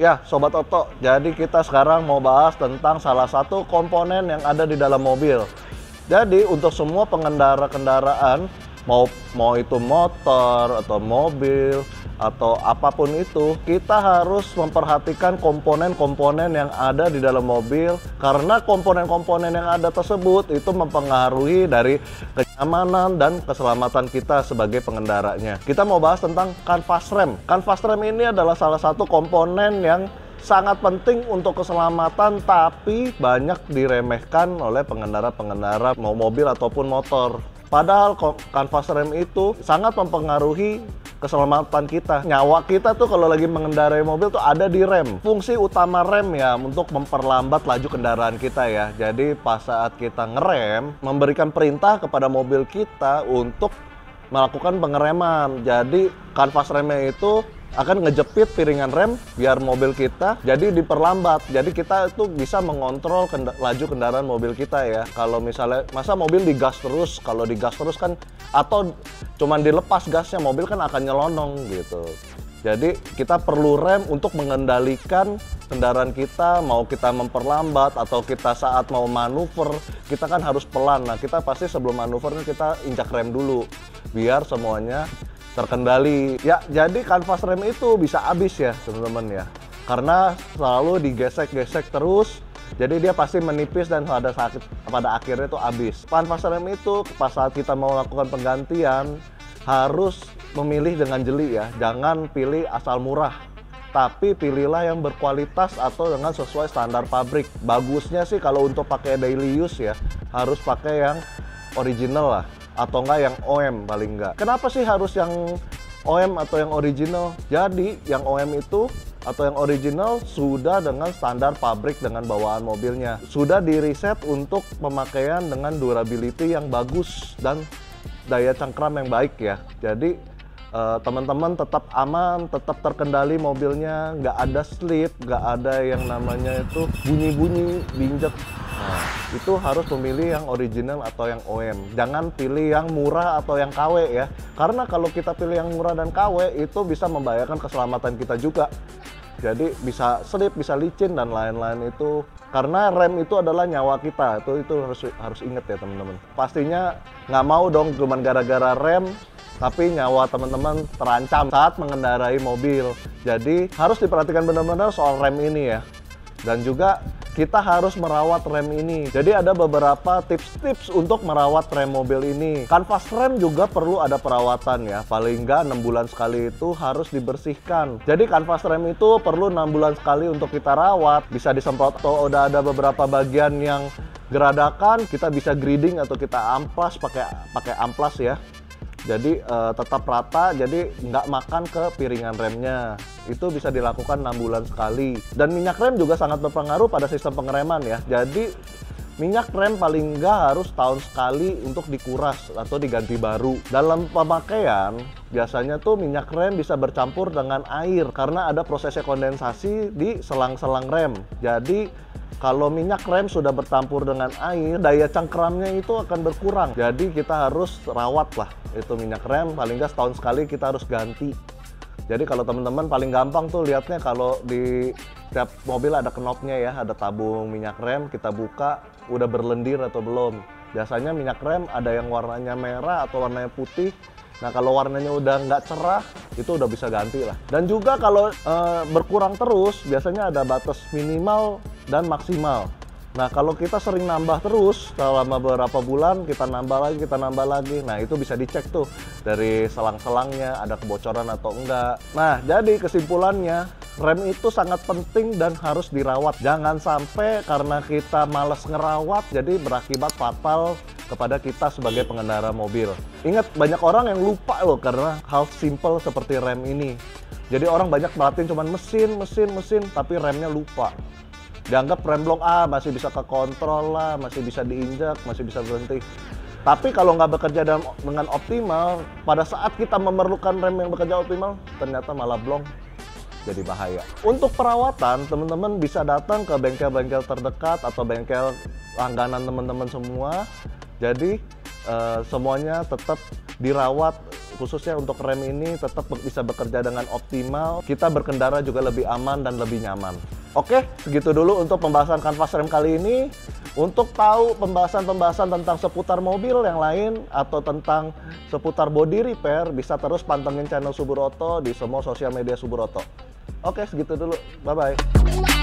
Ya, Sobat Oto, jadi kita sekarang mau bahas tentang salah satu komponen yang ada di dalam mobil. Jadi untuk semua pengendara kendaraan, mau itu motor atau mobil atau apapun itu, kita harus memperhatikan komponen-komponen yang ada di dalam mobil, karena komponen-komponen yang ada tersebut itu mempengaruhi dari kenyamanan dan keselamatan kita sebagai pengendaranya. Kita mau bahas tentang kanvas rem. Kanvas rem ini adalah salah satu komponen yang sangat penting untuk keselamatan, tapi banyak diremehkan oleh pengendara-pengendara mau mobil ataupun motor. Padahal kanvas rem itu sangat mempengaruhi keselamatan kita. Nyawa kita tuh kalau lagi mengendarai mobil tuh ada di rem. Fungsi utama rem ya untuk memperlambat laju kendaraan kita ya. Jadi pas saat kita ngerem, memberikan perintah kepada mobil kita untuk melakukan pengereman. Jadi kanvas remnya itu akan ngejepit piringan rem biar mobil kita jadi diperlambat. Jadi kita itu bisa mengontrol laju kendaraan mobil kita ya. Kalau misalnya masa mobil digas terus, kalau digas terus kan atau cuman dilepas gasnya, mobil kan akan nyelonong gitu. Jadi kita perlu rem untuk mengendalikan kendaraan kita, mau kita memperlambat atau kita saat mau manuver, kita kan harus pelan. Nah, kita pasti sebelum manuver kita injak rem dulu biar semuanya terkendali. Ya, jadi kanvas rem itu bisa habis ya teman-teman ya, karena selalu digesek-gesek terus, jadi dia pasti menipis dan pada akhirnya itu habis. Kanvas rem itu pas saat kita mau lakukan penggantian harus memilih dengan jeli ya, jangan pilih asal murah, tapi pilihlah yang berkualitas atau dengan sesuai standar pabrik. Bagusnya sih kalau untuk pakai daily use ya harus pakai yang original lah, atau enggak yang OEM paling enggak. Kenapa sih harus yang OEM atau yang original? Jadi yang OEM itu atau yang original sudah dengan standar pabrik dengan bawaan mobilnya. Sudah di-riset untuk pemakaian dengan durability yang bagus dan daya cengkram yang baik ya. Jadi teman-teman tetap aman, tetap terkendali mobilnya, nggak ada slip, nggak ada yang namanya itu bunyi-bunyi diinjek. Nah, itu harus memilih yang original atau yang OEM. Jangan pilih yang murah atau yang KW ya. Karena kalau kita pilih yang murah dan KW itu bisa membahayakan keselamatan kita juga. Jadi bisa slip, bisa licin dan lain-lain itu. Karena rem itu adalah nyawa kita. Itu harus ingat ya teman-teman. Pastinya nggak mau dong cuma gara-gara rem tapi nyawa teman-teman terancam saat mengendarai mobil. Jadi harus diperhatikan benar-benar soal rem ini ya. Dan juga kita harus merawat rem ini. Jadi ada beberapa tips-tips untuk merawat rem mobil ini. Kanvas rem juga perlu ada perawatan ya. Paling nggak 6 bulan sekali itu harus dibersihkan. Jadi kanvas rem itu perlu 6 bulan sekali untuk kita rawat. Bisa disemprot atau udah ada beberapa bagian yang geradakan, kita bisa grading atau kita amplas pakai amplas ya. Jadi tetap rata, jadi nggak makan ke piringan remnya. Itu bisa dilakukan 6 bulan sekali. Dan minyak rem juga sangat berpengaruh pada sistem pengereman ya. Jadi minyak rem paling nggak harus tahun sekali untuk dikuras atau diganti baru. Dalam pemakaian biasanya tuh minyak rem bisa bercampur dengan air karena ada prosesnya kondensasi di selang-selang rem. Jadi kalau minyak rem sudah bercampur dengan air, daya cengkramnya itu akan berkurang. Jadi kita harus rawat lah itu minyak rem, paling nggak setahun sekali kita harus ganti. Jadi kalau teman-teman paling gampang tuh lihatnya kalau di setiap mobil ada knopnya ya, ada tabung minyak rem, kita buka udah berlendir atau belum. Biasanya minyak rem ada yang warnanya merah atau warnanya putih. Nah kalau warnanya udah nggak cerah, itu udah bisa ganti lah. Dan juga kalau berkurang terus, biasanya ada batas minimal dan maksimal. Nah kalau kita sering nambah terus, selama beberapa bulan kita nambah lagi. Nah itu bisa dicek tuh dari selang-selangnya, ada kebocoran atau enggak. Nah jadi kesimpulannya, rem itu sangat penting dan harus dirawat. Jangan sampai karena kita males ngerawat, jadi berakibat fatal kepada kita sebagai pengendara mobil. Ingat, banyak orang yang lupa loh karena hal simple seperti rem ini. Jadi orang banyak perhatiin cuman mesin, tapi remnya lupa. Dianggap rem blok masih bisa kekontrol lah, masih bisa diinjak, masih bisa berhenti. Tapi kalau nggak bekerja dengan optimal, pada saat kita memerlukan rem yang bekerja optimal, ternyata malah blong. Jadi bahaya. Untuk perawatan, teman-teman bisa datang ke bengkel-bengkel terdekat atau bengkel langganan teman-teman semua. Jadi semuanya tetap dirawat khususnya untuk rem ini tetap bisa bekerja dengan optimal. Kita berkendara juga lebih aman dan lebih nyaman. Oke, segitu dulu untuk pembahasan kanvas rem kali ini. Untuk tahu pembahasan-pembahasan tentang seputar mobil yang lain atau tentang seputar body repair, bisa terus pantengin channel Subur Auto di semua sosial media Subur Auto. Oke, segitu dulu. Bye-bye.